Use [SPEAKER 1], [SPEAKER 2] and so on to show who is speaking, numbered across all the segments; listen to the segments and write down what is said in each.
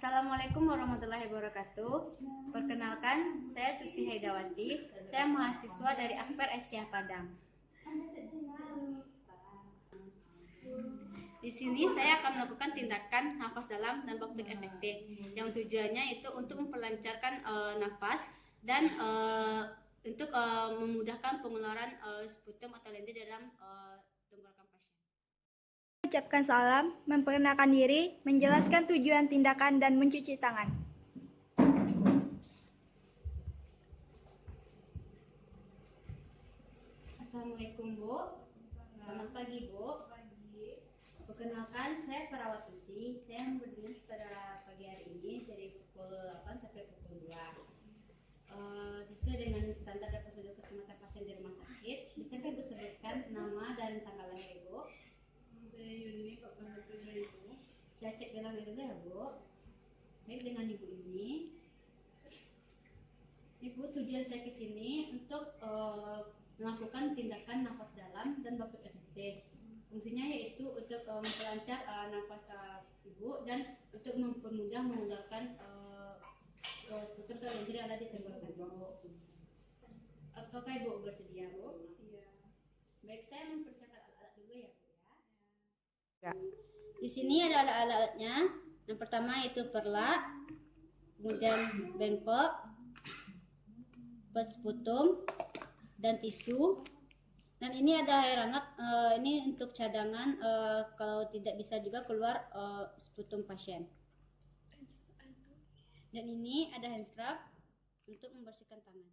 [SPEAKER 1] Assalamualaikum warahmatullahi wabarakatuh. Perkenalkan, saya Tusi Haidawati. Saya mahasiswa dari Akper Asia Padang. Di sini saya akan melakukan tindakan nafas dalam dan batuk efektif, yang tujuannya itu untuk memperlancarkan nafas dan untuk memudahkan pengeluaran sputum atau lenti dalam tenggorokan pasien.
[SPEAKER 2] Ucapkan salam, memperkenalkan diri, menjelaskan tujuan tindakan dan mencuci tangan.
[SPEAKER 1] Assalamualaikum Bu. Selamat pagi Bu. Perkenalkan, saya Perawat Tusi. Saya berdinas pada pagi hari ini dari pukul 8 sampai pukul 2. Sesuai dengan standar dan prosedur keselamatan pasien di rumah sakit, bisa Ibu sebutkan nama dan tanggal lahir Ibu? Saya Yuni, Pak Pandu Ibu. Saya cek gelang dulu ya Bu. Baik, dengan Ibu ini. Ibu, tujuan saya ke sini untuk melakukan tindakan nafas dalam dan batuk efektif. Fungsinya yaitu untuk memperlancar nafas Ibu dan untuk mempermudah mengeluarkan sputum atau lenti yang ada di tenggorokan Ibu. Apakah Ibu bersedia Bu? Iya. Baik, saya mempersiapkan alat-alat dulu ya Bu ya. Di sini ada alat-alatnya. Yang pertama itu perlak, kemudian bengkok, pet sputum, dan tisu. Dan ini ada air hangat, ini untuk cadangan kalau tidak bisa juga keluar sputum pasien. Dan ini ada hand scrub untuk membersihkan tangan.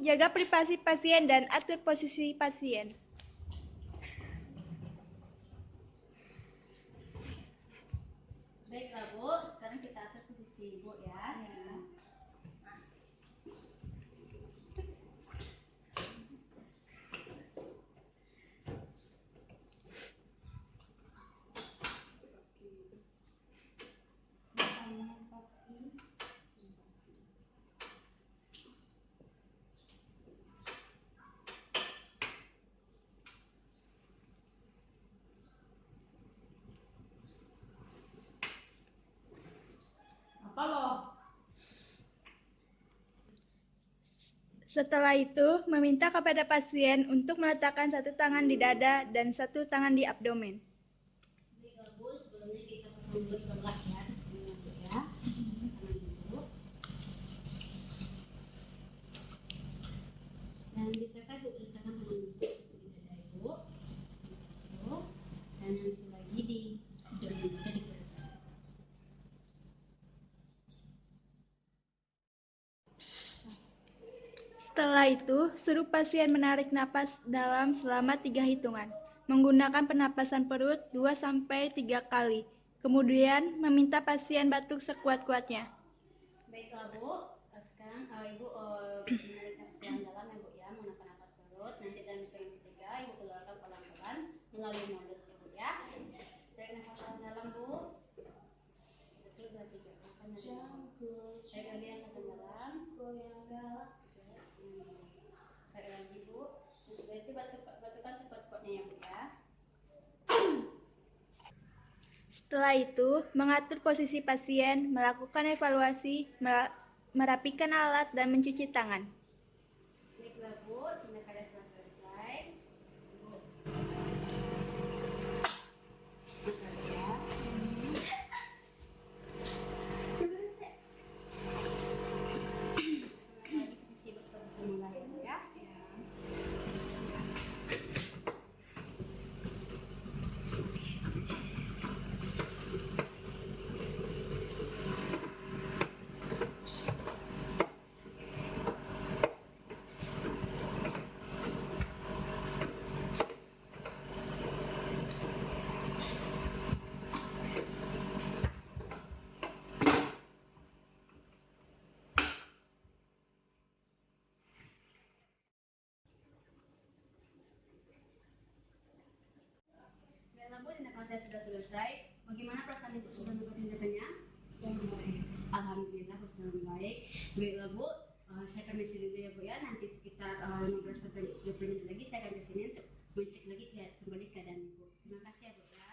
[SPEAKER 2] Jaga privasi pasien dan atur posisi pasien.
[SPEAKER 1] Baiklah Bu, sekarang kita atur posisi Ibu ya. Apa loh?
[SPEAKER 2] Setelah itu, meminta kepada pasien untuk meletakkan satu tangan di dada dan satu tangan di abdomen.
[SPEAKER 1] Baiklah Bu, sebelumnya kita pasang dulu perlak ya di sini Bu ya. Tangan Ibu. Dan bisakah Ibu letakkan tangan Ibu di dada Ibu? Dan yang satu lagi di abdomen kita di perut.
[SPEAKER 2] Setelah itu, suruh pasien menarik napas dalam selama 3 hitungan, menggunakan penapasan perut 2-3 kali. Kemudian, meminta pasien batuk sekuat-kuatnya.
[SPEAKER 1] Baiklah Bu, sekarang Ibu menarik napas yang dalam ya Bu ya, menggunakan napas perut. Nanti dalam hitungan ketiga Ibu keluarkan pelan-pelan melalui mulut ya Bu ya. Tarik napas yang dalam Bu. Betul, 2, 3. Tarik lagi napas yang dalam. Tarik lagi Bu. Setelah itu batukan sekuat-kuatnya ya Bu ya.
[SPEAKER 2] Setelah itu, mengatur posisi pasien, melakukan evaluasi, merapikan alat, dan mencuci tangan.
[SPEAKER 1] Baiklah Bu, tindakannya sudah selesai. Ibu. Lagi posisi Ibu seperti semula ya Bu ya. tindakan saya sudah selesai. Bagaimana perasaan ibu sudah melakukan tindakannya? Alhamdulillah sudah membaik. Baiklah Bu, saya akan di sini dulu ya Bu ya. Nanti sekitar 15 sampai 20 menit lagi saya akan di sini untuk mengecek lagi kembali keadaan ibu. Terima kasih ya Bu ya.